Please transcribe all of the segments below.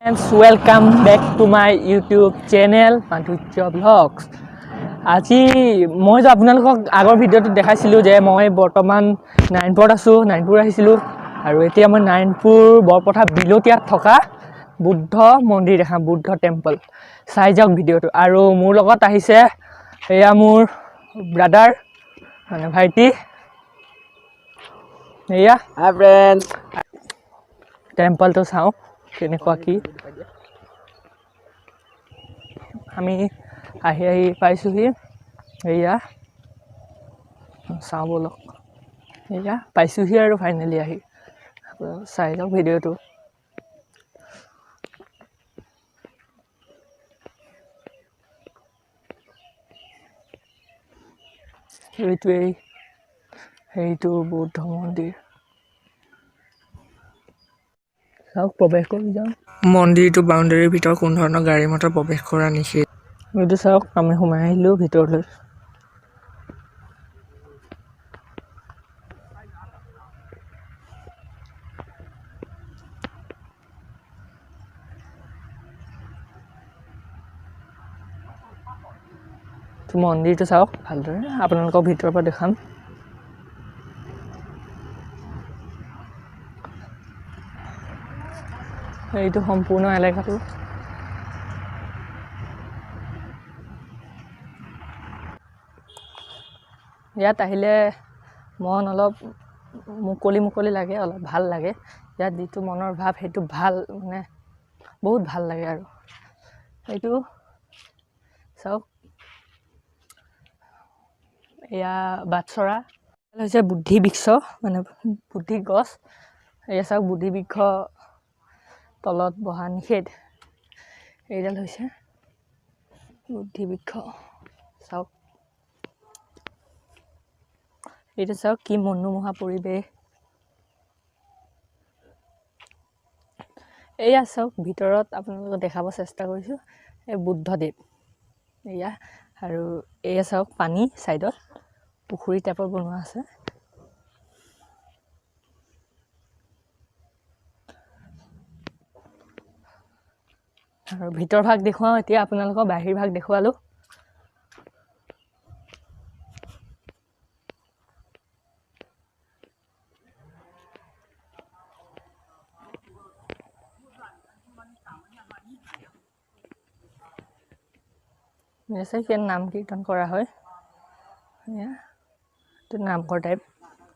Friends, welcome back to my YouTube channel Madhurya Vlogs. আজি মই যে আপোনালোকক আগৰ ভিডিঅ'টোত দেখাইছিলোঁ যে মই বৰ্তমান নাৰায়ণপুৰত আছোঁ, নাৰায়ণপুৰ আহিছিলোঁ আৰু এতিয়া মই নাৰায়ণপুৰ বৰপথাৰ বিলতীয়াত থকা বুদ্ধ মন্দিৰ দেখাম, বুদ্ধ টেম্পল। চাই যাওক ভিডিঅ'টো। আৰু মোৰ লগত আহিছে এয়া মোৰ ব্ৰাদাৰ মানে ভাইটি। এয়া Hi friends. টেম্পলটো চাওঁ কেনেকুৱা কি। আমি আহি পাইছোঁহি। এয়া চাওঁ বলক, এয়া পাইছোঁহি আৰু ফাইনেলি আহি চাই যাওক ভিডিঅ'টো। সেইটো বৌদ্ধ মন্দিৰ। চাওক প্ৰৱেশ কৰি যাওঁ। মন্দিৰটো বাউণ্ডেৰীৰ ভিতৰত কোনো ধৰণৰ গাড়ী মটৰ প্ৰৱেশ কৰা নিষেধ। এইটো চাওক, আমি সোমাই আহিলোঁ ভিতৰলৈ। মন্দিৰটো চাওক ভালদৰে, আপোনালোকক ভিতৰৰ পৰা দেখাম। এইটো সম্পূৰ্ণ এলেকাটো। ইয়াত আহিলে মন অলপ মুকলি লাগে, অলপ ভাল লাগে। ইয়াত যিটো মনৰ ভাৱ সেইটো ভাল, মানে বহুত ভাল লাগে। আৰু এইটো চাওক, এয়া বাটচৰা হৈছে বুদ্ধি বৃক্ষ, মানে বুদ্ধি গছ। এয়া চাওক, বুদ্ধি বৃক্ষ তলত বহা নিষেধ। এইডাল হৈছে বুদ্ধি বৃক্ষ। চাওক, এইটো চাওক কি মনোমোহা পৰিৱেশ। এয়া চাওক, ভিতৰত আপোনালোকক দেখাব চেষ্টা কৰিছোঁ এই বুদ্ধদেৱ। এয়া আৰু এয়া চাওক, পানী ছাইডত পুখুৰী টাইপৰ বনোৱা আছে। আৰু ভিতৰ ভাগ দেখুৱাওঁ এতিয়া আপোনালোকক, বাহিৰ ভাগ দেখুৱালোঁ। ইয়াত নাম কীৰ্তন কৰা হয়। এইটো নামঘৰ টাইপ,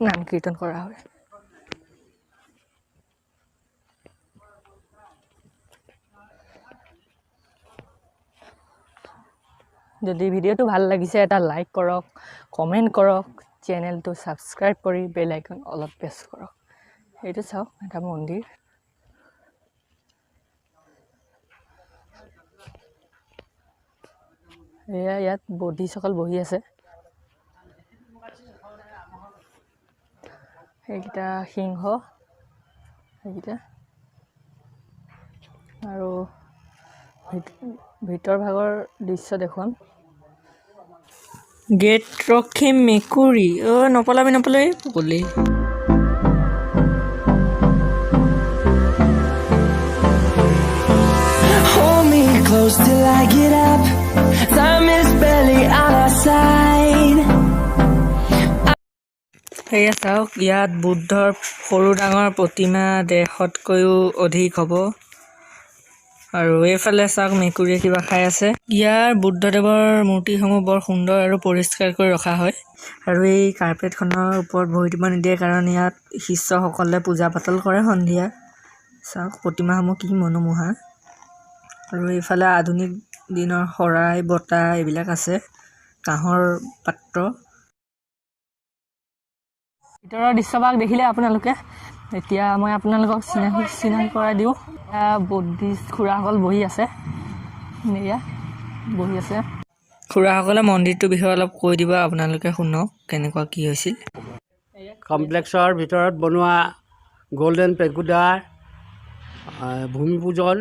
নাম কীৰ্তন কৰা হয়। যদি ভিডিঅ'টো ভাল লাগিছে এটা লাইক কৰক, কমেণ্ট কৰক, চেনেলটো ছাবস্ক্ৰাইব কৰি বেল আইকন অলপ প্ৰেছ কৰক। এইটো চাওক, এটা মন্দিৰ। এয়া ইয়াত বৌদ্ধিষ্টসকল বহি আছে। সেইকেইটা সিংহ, সেইকেইটা। আৰু ভিতৰ ভাগৰ দৃশ্য দেখুৱাম। গেট ৰক্ষী মেকুৰী, নপলাবি পগলি। Hold me close till I get up. Time is barely on our side. সেয়া চাওক, ইয়াত বুদ্ধৰ সৰু ডাঙৰ প্ৰতিমা 150তকৈও অধিক হ'ব। আৰু এইফালে চাওক, মেকুৰীয়ে কিবা খাই আছে। ইয়াৰ বুদ্ধদেৱৰ মূৰ্তিসমূহ বৰ সুন্দৰ আৰু পৰিষ্কাৰ কৰি ৰখা হয়। আৰু এই কাৰ্পেটখনৰ ওপৰত ভৰি দিব নিদিয়ে, কাৰণ ইয়াত শিষ্যসকলে পূজা পাতল কৰে সন্ধিয়া। চাওক প্ৰতিমাসমূহ কি মনোমোহা। আৰু এইফালে আধুনিক দিনৰ শৰাই বটা এইবিলাক আছে, কাঁহৰ পাত্ৰ। ভিতৰৰ দৃশ্যভাগ দেখিলে আপোনালোকে। এতিয়া মই আপোনালোকক চিনাকি কৰাই দিওঁ। বুদ্ধিষ্ট খুৰাসকল বহি আছে, এয়া বহি আছে। খুৰাসকলে মন্দিৰটোৰ বিষয়ে অলপ কৈ দিব, আপোনালোকে শুনক কেনেকুৱা কি হৈছিল। কমপ্লেক্সৰ ভিতৰত বনোৱা গল্ডেন পেগুডাৰ ভূমি পূজন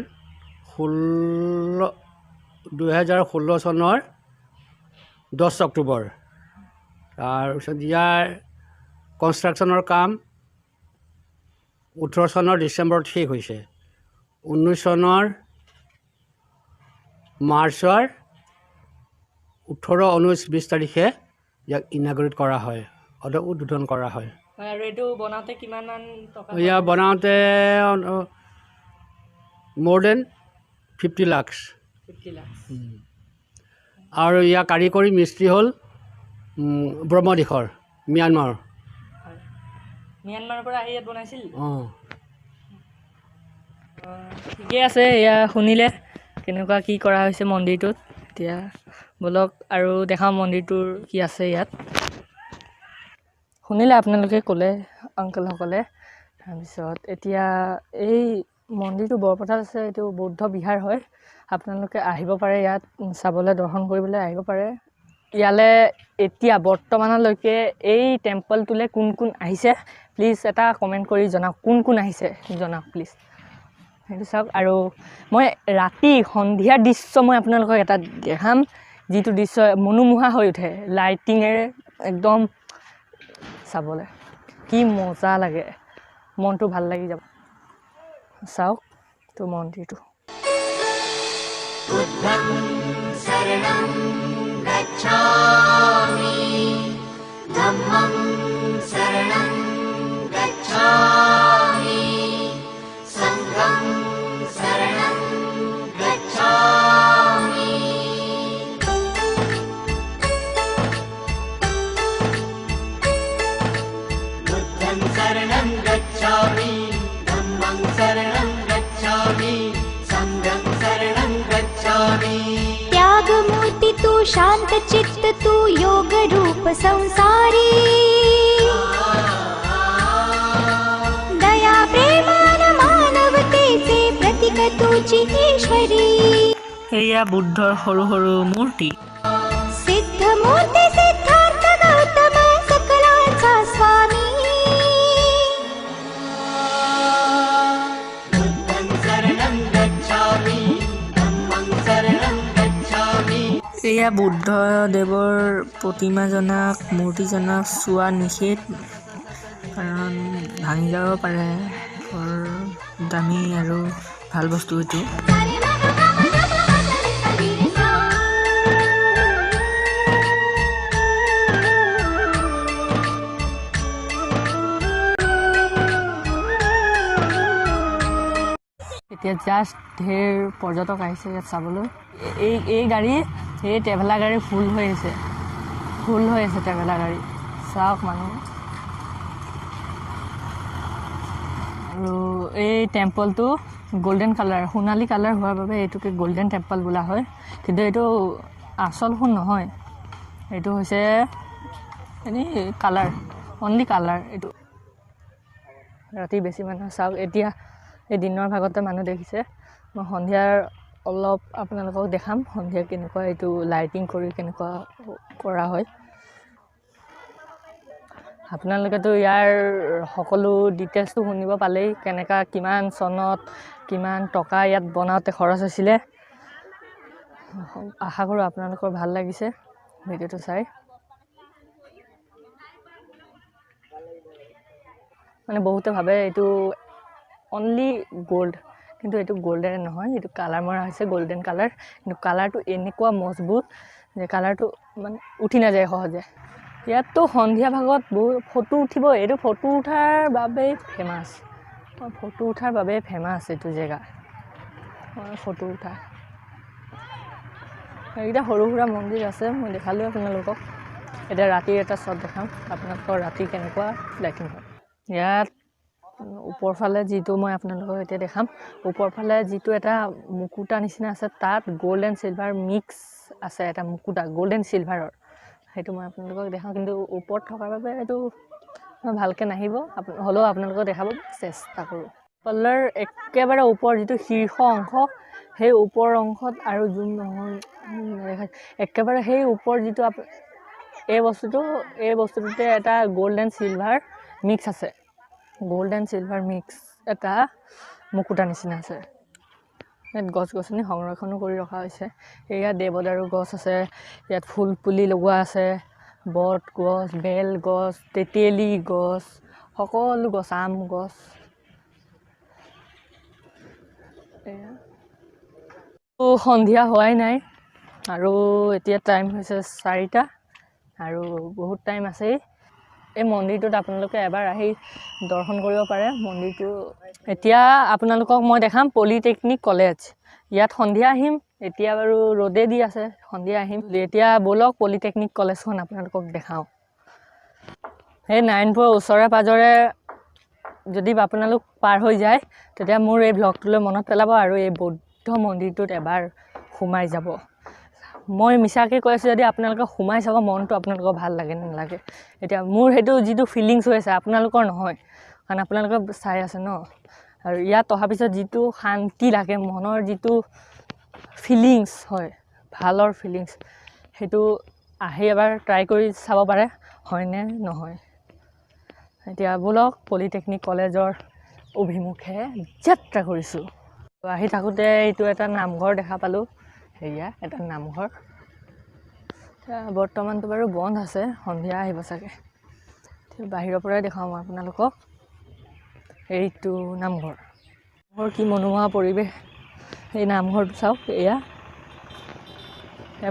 2016 চনৰ 10 অক্টোবৰ। তাৰপিছত ইয়াৰ কনষ্ট্ৰাকশ্যনৰ কাম 18 চনৰ ডিচেম্বৰত শেষ হৈছে। 19 চনৰ মাৰ্চৰ 18, 19, 20 তাৰিখে ইয়াক ইনাগুৰেট কৰা হয়, উদ্বোধন কৰা হয়। আৰু এইটো বনাওঁতে কিমানমান টকা ইয়াৰ বনাওঁতে মোৰ দেন 50 লাখ। 50 লাখ। আৰু ইয়াৰ কাৰিকৰী মিস্ত্ৰী হ'ল ব্ৰহ্মদেশৰ ম্যানমাৰ। ম্যানমাৰৰ পৰা আহি ইয়াত বনাইছিল। অঁ, ঠিকে আছে, এয়া শুনিলে কেনেকুৱা কি কৰা হৈছে মন্দিৰটোত। এতিয়া বলক আৰু দেখাওঁ মন্দিৰটোৰ কি আছে ইয়াত। শুনিলে আপোনালোকে ক'লে আংকলসকলে। তাৰপিছত এতিয়া এই মন্দিৰটো বৰপথাৰত আছে, এইটো বৌদ্ধ বিহাৰ হয়। আপোনালোকে আহিব পাৰে ইয়াত চাবলৈ, দৰ্শন কৰিবলৈ আহিব পাৰে। ইয়ালৈ এতিয়া বৰ্তমানলৈকে এই টেম্পলটোলৈ কোন কোন আহিছে প্লিজ এটা কমেণ্ট কৰি জনাওক, কোন কোন আহিছে জনাওক প্লিজ। সেইটো চাওক। আৰু মই ৰাতি সন্ধিয়াৰ দৃশ্য মই আপোনালোকক এটা দেখাম, যিটো দৃশ্য মনোমোহা হৈ উঠে লাইটিঙেৰে একদম। চাবলৈ কি মজা লাগে, মনটো ভাল লাগি যাব। চাওক তো মন্দিৰটো। त्याग मूर्ति तू शांत चित्त तू योग रूप संसारी दया प्रेमान मानवतेचे प्रतीक तुझी ईश्वरी এয়া বুদ্ধৰ সৰু সৰু মূৰ্তি। सिद्ध मूर्ती सिद्धार्थ गौतम सकलांचा स्वामी এয়া বুদ্ধদেৱৰ প্ৰতিমাজনাক মূৰ্তিজনাক চোৱা নিষেধ, কাৰণ ভাঙি যাব পাৰে। বৰ দামী আৰু ভাল বস্তু এইটো। এতিয়া জাষ্ট ঢেৰ পৰ্যটক আহিছে ইয়াত চাবলৈ। এই গাড়ী, এই ট্ৰেভেলাৰ গাড়ী ফুল হৈ আছে ট্ৰেভেলাৰ গাড়ী। চাওক মানুহ। আৰু এই টেম্পলটো গল্ডেন কালাৰ, সোণালী কালাৰ হোৱাৰ বাবে এইটোকে গল্ডেন টেম্পল বোলা হয়। কিন্তু এইটো আচল সোণ নহয়, এইটো হৈছে এনেই কালাৰ, অনলি কালাৰ এইটো। ৰাতি বেছি মানুহ। চাওক এতিয়া এই দিনৰ ভাগতে মানুহ দেখিছে, মই সন্ধিয়াৰ অলপ আপোনালোকক দেখাম সন্ধিয়া কেনেকুৱা এইটো লাইটিং কৰি কেনেকুৱা কৰা হয়। আপোনালোকেতো ইয়াৰ সকলো ডিটেইলছটো শুনিব পালেই, কেনেকুৱা কিমান চনত কিমান টকা ইয়াত বনাওঁতে খৰচ হৈছিলে। আশা কৰোঁ আপোনালোকৰ ভাল লাগিছে ভিডিঅ'টো চাই। মানে বহুতে ভাবে এইটো অনলি গ'ল্ড, কিন্তু এইটো গ'ল্ডেন নহয়, এইটো কালাৰ মৰা হৈছে গ'ল্ডেন কালাৰ। কিন্তু কালাৰটো এনেকুৱা মজবুত যে কালাৰটো মানে উঠি নাযায় সহজে। ইয়াততো সন্ধিয়া ভাগত বহুত ফটো উঠিব, এইটো ফটো উঠাৰ বাবেই ফেমাছ। এইটো জেগা ফটো উঠা। এইকেইটা সৰু সুৰা মন্দিৰ আছে, মই দেখালোঁ আপোনালোকক। এতিয়া ৰাতিৰ এটা শ্বট দেখাম আপোনালোকৰ, ৰাতি কেনেকুৱা লাইটিং হয় ইয়াত। ওপৰ ফালে যিটো মই আপোনালোকক এতিয়া দেখাম, ওপৰ ফালে যিটো এটা মুকুতা নিচিনা আছে, তাত গ'ল্ড এণ্ড চিলভাৰ মিক্স আছে, এটা মুকুতা গ'ল্ড এণ্ড চিলভাৰৰ। সেইটো মই আপোনালোকক দেখাওঁ, কিন্তু ওপৰত থকাৰ বাবে এইটো মই ভালকৈ নাহিব, হ'লেও আপোনালোকক দেখাব চেষ্টা কৰোঁ। তলৰ একেবাৰে ওপৰ যিটো শীৰ্ষ অংশ, সেই ওপৰ অংশত আৰু জুম নহয় একেবাৰে সেই ওপৰ যিটো এই বস্তুটোতে এটা গ'ল্ড এণ্ড চিলভাৰ মিক্স আছে। গ'ল্ড এণ্ড চিলভাৰ মিক্স এটা মুকুতা নিচিনা আছে। ইয়াত গছ গছনি সংৰক্ষণো কৰি ৰখা হৈছে। ইয়াত দেৱদাৰু গছ আছে, ইয়াত ফুল পুলি লগোৱা আছে, বট গছ, বেল গছ, তেতেলী গছ, সকলো গছ, আম গছ। সন্ধিয়া হোৱাই নাই আৰু এতিয়া টাইম হৈছে 4টা আৰু বহুত টাইম আছেই এই মন্দিৰটোত আপোনালোকে এবাৰ আহি দৰ্শন কৰিব পাৰে মন্দিৰটো এতিয়া আপোনালোকক মই দেখাম পলিটেকনিক কলেজ ইয়াত সন্ধিয়া আহিম এতিয়া বাৰু ৰ'দে দি আছে সন্ধিয়া আহিম এতিয়া বলক পলিটেকনিক কলেজখন আপোনালোকক দেখাওঁ এই নাৰায়ণপুৰৰ ওচৰে পাজৰে যদি আপোনালোক পাৰ হৈ যায় তেতিয়া মোৰ এই ব্লগটোলৈ মনত পেলাব আৰু এই বৌদ্ধ মন্দিৰটোত এবাৰ সোমাই যাব মই মিছাকৈ কৈ আছোঁ যদি আপোনালোকে সোমাই চাব মনটো আপোনালোকৰ ভাল লাগে নালাগে এতিয়া মোৰ সেইটো যিটো ফিলিংছ হৈ আছে আপোনালোকৰ নহয় কাৰণ আপোনালোকে চাই আছে ন আৰু ইয়াত অহাৰ পিছত যিটো শান্তি লাগে মনৰ যিটো ফিলিংছ হয় ভালৰ ফিলিংছ সেইটো আহি এবাৰ ট্ৰাই কৰি চাব পাৰে হয়নে নহয় এতিয়া বলক পলিটেকনিক কলেজৰ অভিমুখে যাত্ৰা কৰিছোঁ আহি থাকোঁতে এইটো এটা নামঘৰ দেখা পালোঁ সেয়া এটা নামঘৰ বৰ্তমানটো বাৰু বন্ধ আছে সন্ধিয়া আহিব চাগে বাহিৰৰ পৰাই দেখাওঁ মই আপোনালোকক এইটো নামঘৰ কি মনোমোহা পৰিৱেশ এই নামঘৰটো চাওক এয়া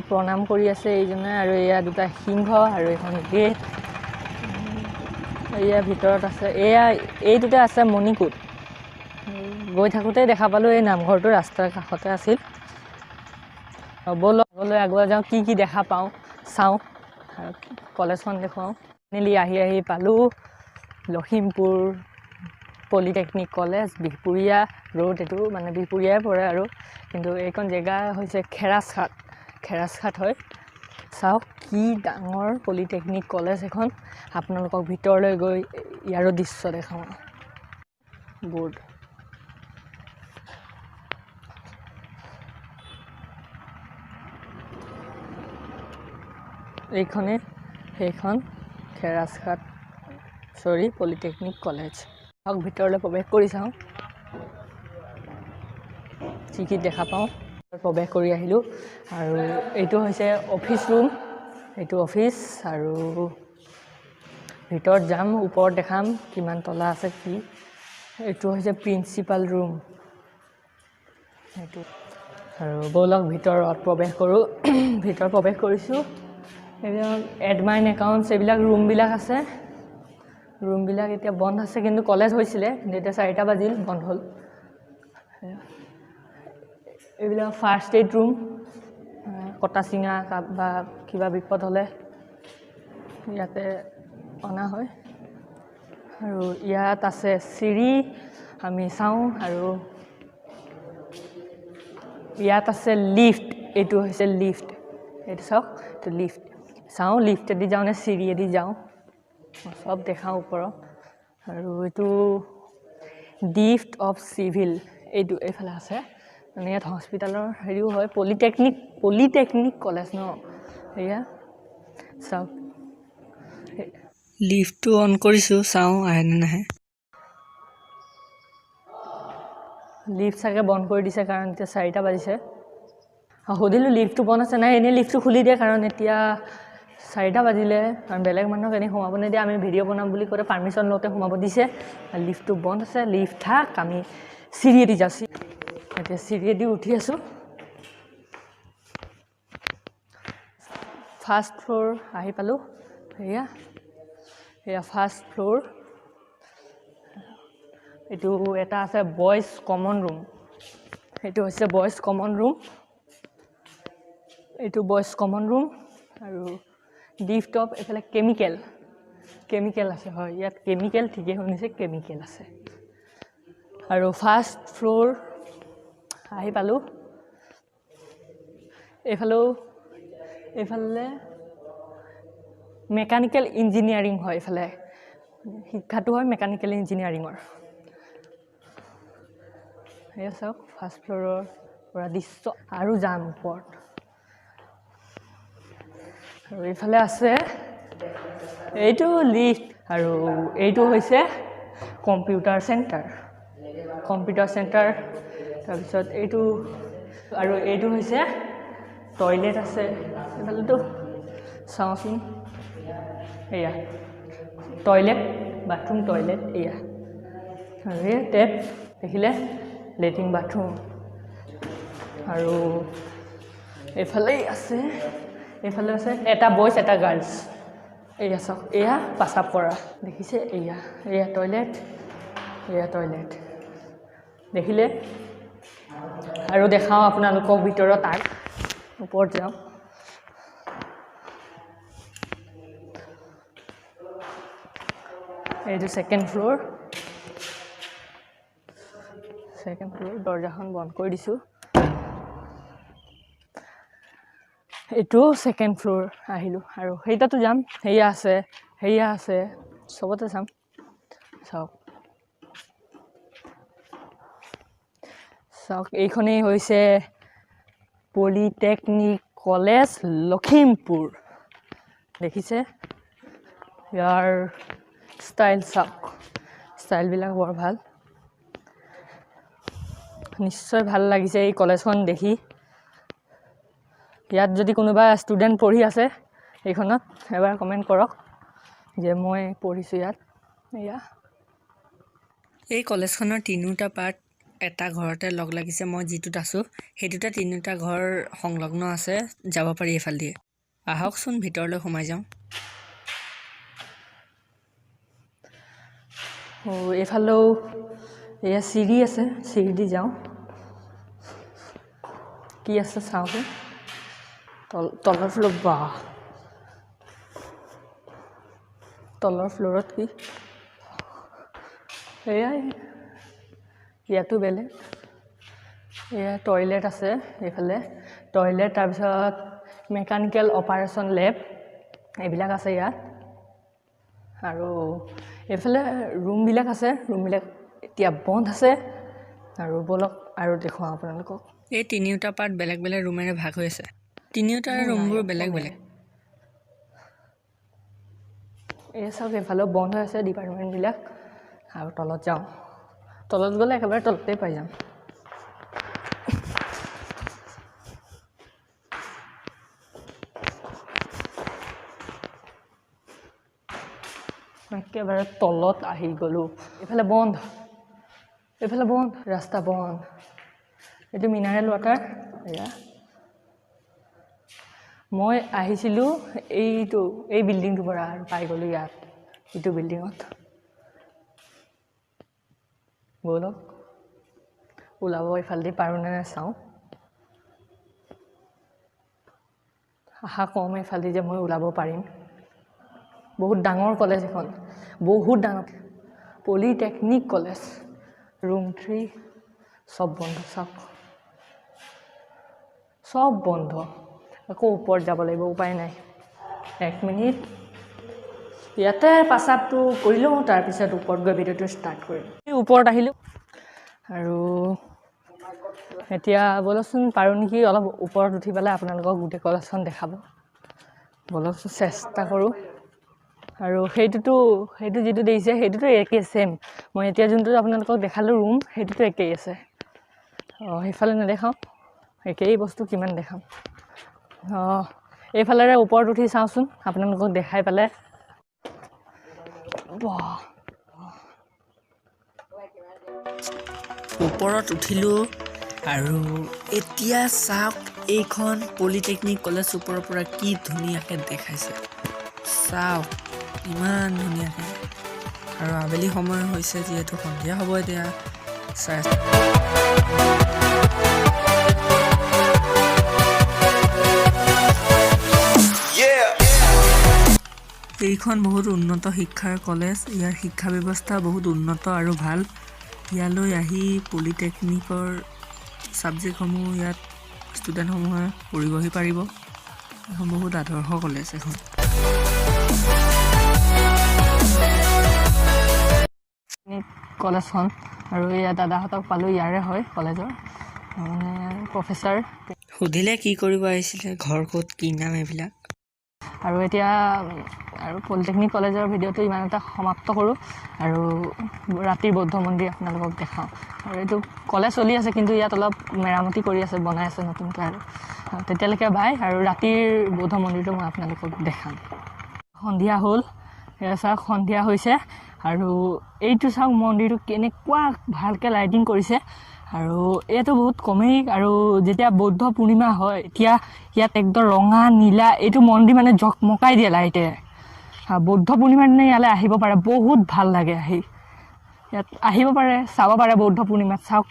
প্ৰণাম কৰি আছে এইজনে আৰু এয়া দুটা সিংহ আৰু এখন গেট এয়া ভিতৰত আছে এয়া এইটোতে আছে মণিকূট গৈ থাকোঁতে দেখা পালোঁ এই নামঘৰটো ৰাস্তাৰ কাষতে আছিল ব'লক আগলৈ আগুৱাই যাওঁ কি দেখা পাওঁ চাওঁ আৰু কলেজখন দেখুৱাওঁ ফাইনেলি আহি পালোঁ Lakhimpur polytechnic college Bihpuria road এইটো মানে বিহপুৰীয়াই পৰে আৰু কিন্তু এইখন জেগা হৈছে খেৰাচঘাট হয় চাওক কি ডাঙৰ পলিটেকনিক কলেজ এখন আপোনালোকক ভিতৰলৈ গৈ ইয়াৰো দৃশ্য দেখাওঁ বৰ্ড এইখনে সেইখন খেৰাচঘাট পলিটেকনিক কলেজ চাওক ভিতৰলৈ প্ৰৱেশ কৰি চাওঁ কি দেখা পাওঁ প্ৰৱেশ কৰি আহিলোঁ আৰু এইটো হৈছে অফিচ ৰুম এইটো অফিচ আৰু ভিতৰত যাম ওপৰত দেখাম কিমান তলা আছে কি এইটো হৈছে প্ৰিন্সিপাল ৰুম এইটো আৰু ব'লক ভিতৰত প্ৰৱেশ কৰোঁ ভিতৰত প্ৰৱেশ কৰিছোঁ এইবিলাক এডমাইন একাউণ্টছ এইবিলাক ৰুমবিলাক আছে ৰুমবিলাক এতিয়া বন্ধ আছে কিন্তু কলেজ হৈছিলে কিন্তু এতিয়া 4টা বাজিল বন্ধ হ'ল এইবিলাক ফাৰ্ষ্ট এইড ৰুম কটা চিঙা বা কিবা বিপদ হ'লে ইয়াতে অনা হয় আৰু ইয়াত আছে চিৰি আমি চাওঁ আৰু ইয়াত আছে লিফ্ট এইটো হৈছে লিফ্ট এইটো চাওক এইটো লিফ্ট চাওঁ লিফ্টেদি যাওঁ নে চিৰিয়েদি যাওঁ সব দেখাওঁ ওপৰত আৰু এইটো ডিফ্ট অফ চিভিল এইটো এইফালে আছে মানে ইয়াত হস্পিটেলৰ হেৰিও হয় পলিটেকনিক কলেজ ন এয়া চাওক লিফ্টটো অন কৰিছোঁ চাওঁ আহেনে নাহে লিফ্ট চাগে বন্ধ কৰি দিছে কাৰণ এতিয়া 4টা বাজিছে সুধিলোঁ লিফ্টটো বন্ধ আছে নাই এনেই লিফ্টটো খুলি দিয়ে কাৰণ এতিয়া 4টা বাজিলে কাৰণ বেলেগ মানুহক এনেই সোমাব নিদিয়ে আমি ভিডিঅ' বনাম বুলি ক'লে পাৰ্মিশ্যন লওঁতে সোমাব দিছে লিফ্টটো বন্ধ আছে লিফ্ট থাক আমি চিৰিয়েদি যাওঁ এতিয়া চিৰিয়েদি উঠি আছোঁ ফাৰ্ষ্ট ফ্ল'ৰ আহি পালোঁ এয়া ফাৰ্ষ্ট ফ্ল'ৰ এইটো এটা আছে বইজ কমন ৰুম এইটো হৈছে বইজ কমন ৰুম এইটো বইজ কমন ৰুম আৰু ডিফ্ট অফ এইফালে কেমিকেল আছে হয় ইয়াত কেমিকেল ঠিকেই শুনিছে কেমিকেল আছে আৰু ফাৰ্ষ্ট ফ্ল'ৰ আহি পালোঁ এইফালে মেকানিকেল ইঞ্জিনিয়াৰিং হয় এইফালে শিক্ষাটো হয় মেকানিকেল ইঞ্জিনিয়াৰিঙৰ এয়া চাওক ফাৰ্ষ্ট ফ্ল'ৰৰ পৰা দৃশ্য আৰু যাম ওপৰত আৰু এইফালে আছে এইটো লিফ্ট আৰু এইটো হৈছে কম্পিউটাৰ চেণ্টাৰ তাৰপিছত এইটো আৰু এইটো হৈছে টয়লেট আছে এইফালেতো চাওঁচোন এয়া বাথৰুম টয়লেট এয়া আৰু এই টেপ দেখিলে লেট্ৰিন বাথৰুম আৰু এইফালে আছে এটা বইজ এটা গাৰ্লছ এয়া চাওক এয়া পাচাব কৰা দেখিছে এয়া টয়লেট দেখিলে আৰু দেখাওঁ আপোনালোকক ভিতৰত ওপৰত যাওঁ এইটো ছেকেণ্ড ফ্ল'ৰ দৰ্জাখন বন্ধ কৰি দিছোঁ এইটো ছেকেণ্ড ফ্ল'ৰ আহিলোঁ আৰু সেইটাতো যাম সেয়া আছে চবতে যাম চাওক এইখনেই হৈছে পলিটেকনিক কলেজ লখিমপুৰ দেখিছে ইয়াৰ ষ্টাইলবিলাক বৰ ভাল নিশ্চয় ভাল লাগিছে এই কলেজখন দেখি ইয়াত যদি কোনোবা ষ্টুডেণ্ট পঢ়ি আছে এইখনত এবাৰ কমেণ্ট কৰক যে মই পঢ়িছোঁ ইয়াত এই কলেজখনৰ তিনিওটা পাৰ্ট এটা ঘৰতে লগ লাগিছে মই যিটোত আছোঁ সেইটোতে তিনিওটা ঘৰ সংলগ্ন আছে যাব পাৰি এইফালেদি আহকচোন ভিতৰলৈ সোমাই যাওঁ এইফালেও এয়া চিৰি আছে চিৰি দি যাওঁ কি আছে চাওঁচোন তলৰ ফ্ল'ৰত কি এয়াই ইয়াতো বেলেগ এয়া টয়লেট আছে এইফালে টয়লেট তাৰপিছত মেকানিকেল অপাৰেশ্যন লেব এইবিলাক আছে ইয়াত আৰু এইফালে ৰুমবিলাক আছে ৰুমবিলাক এতিয়া বন্ধ আছে আৰু বলক আৰু দেখুৱাওঁ আপোনালোকক এই তিনিওটা পাৰ্ট বেলেগ বেলেগ ৰুমেৰে ভাগ হৈ আছে তিনিওটা ৰুমবোৰ বেলেগ এই চাওক এইফালেও বন্ধ হৈ আছে ডিপাৰ্টমেণ্টবিলাক আৰু তলত যাওঁ তলত গ'লে একেবাৰে তলতেই পাই যাম একেবাৰে তলত আহি গ'লোঁ এইফালে বন্ধ ৰাস্তা বন্ধ এইটো মিনাৰেল ৱাটাৰ এয়া মই আহিছিলোঁ এই বিল্ডিংটোৰ পৰা আৰু পাই গ'লোঁ ইয়াত এইটো বিল্ডিঙত ব'লক ওলাব এইফালেদি পাৰোঁনে চাওঁ আশা কম এইফালেদি যে মই ওলাব পাৰিম বহুত ডাঙৰ কলেজ এখন বহুত ডাঙৰ পলিটেকনিক কলেজ ৰুম 3 চব বন্ধ চব বন্ধ আকৌ ওপৰত যাব লাগিব উপায় নাই 1 মিনিট ইয়াতে পাচাবটো কৰি লওঁ তাৰপিছত ওপৰত গৈ ভিডিঅ'টো ষ্টাৰ্ট কৰিম ওপৰত আহিলোঁ আৰু এতিয়া বলকচোন পাৰোঁ নেকি অলপ ওপৰত উঠি পেলাই আপোনালোকক গোটেই কলেজখন দেখাব বলকচোন চেষ্টা কৰোঁ আৰু সেইটো যিটো দেখিছে সেইটোতো একেই ছেম মই এতিয়া যোনটো আপোনালোকক দেখালোঁ ৰুম সেইটোতো একেই আছে সেইফালে নেদেখাওঁ একেই বস্তু কিমান দেখাম এইফালেৰে ওপৰত উঠি চাওঁচোন আপোনালোকক দেখাই পেলাই ওপৰত উঠিলোঁ আৰু এতিয়া চাওক এইখন পলিটেকনিক কলেজ ওপৰৰ পৰা কি ধুনীয়াকৈ দেখাইছে চাওক ইমান ধুনীয়াকৈ আৰু আবেলি সময় হৈছে যিহেতু সন্ধিয়া হ'ব এতিয়া এইখন বহুত উন্নত শিক্ষাৰ কলেজ ইয়াৰ শিক্ষা ব্যৱস্থা বহুত উন্নত আৰু ভাল ইয়ালৈ আহি পলিটেকনিকৰ ছাবজেক্টসমূহ ইয়াত ষ্টুডেণ্টসমূহে পঢ়িবহি পাৰিব এখন বহুত আদৰ্শ কলেজ এখন কলেজখন আৰু ইয়াত দাদাহঁতক পালোঁ ইয়াৰে হয় কলেজৰ মানে প্ৰফেচাৰ সুধিলে কি কৰিব আহিছিলে ঘৰ ক'ত কি নাম এইবিলাক আৰু এতিয়া আৰু পলিটেকনিক কলেজৰ ভিডিঅ'টো ইমান এটা সমাপ্ত কৰোঁ আৰু ৰাতিৰ বৌদ্ধ মন্দিৰ আপোনালোকক দেখাওঁ আৰু এইটো কলেজ চলি আছে কিন্তু ইয়াত অলপ মেৰামতি কৰি আছে বনাই আছে নতুনকৈ আৰু তেতিয়ালৈকে বাই আৰু ৰাতিৰ বৌদ্ধ মন্দিৰটো মই আপোনালোকক দেখাম সন্ধিয়া হ'ল এয়া চাওক সন্ধিয়া হৈছে আৰু এইটো চাওক মন্দিৰটো কেনেকুৱা ভালকৈ লাইটিং কৰিছে আৰু ইয়াতো বহুত কমেই। আৰু যেতিয়া বৌদ্ধ পূৰ্ণিমা হয় এতিয়া ইয়াত একদম ৰঙা নীলা এইটো মন্দিৰ মানে জকমকাই দিয়ে লাইটে। বৌদ্ধ পূৰ্ণিমাৰ দিনা ইয়ালৈ আহিব পাৰে, বহুত ভাল লাগে আহি। ইয়াত আহিব পাৰে, চাব পাৰে বৌদ্ধ পূৰ্ণিমাত। চাওক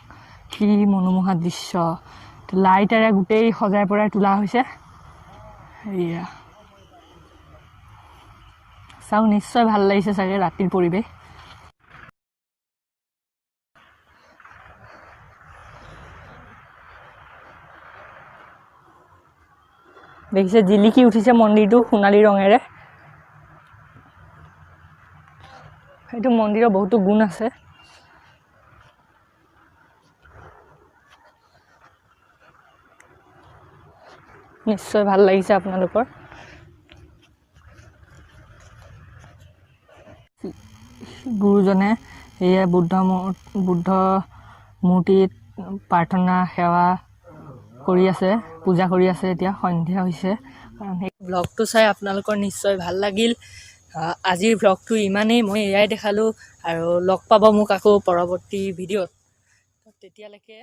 কি মনোমোহা দৃশ্য, লাইটেৰে গোটেই সজাই পৰাই তোলা হৈছে। এয়া চাওক, নিশ্চয় ভাল লাগিছে চাগে ৰাতিৰ পৰিৱেশ। দেখিছে জিলিকি উঠিছে মন্দিৰটো সোণালী ৰঙেৰে। এইটো মন্দিৰৰ বহুতো গুণ আছে। নিশ্চয় ভাল লাগিছে আপোনালোকৰ। গুৰুজনে এয়া বুদ্ধ মূৰ্তিত প্ৰাৰ্থনা সেৱা কৰি আছে, পূজা কৰি আছে। এতিয়া সন্ধিয়া হৈছে। সেই ব্লগটো চাই আপোনালোকৰ নিশ্চয় ভাল লাগিল। আজিৰ ব্লগটো ইমানেই, মই এয়াই দেখালোঁ। আৰু লগ পাব মোক আকৌ পৰৱৰ্তী ভিডিঅ'ত। তেতিয়ালৈকে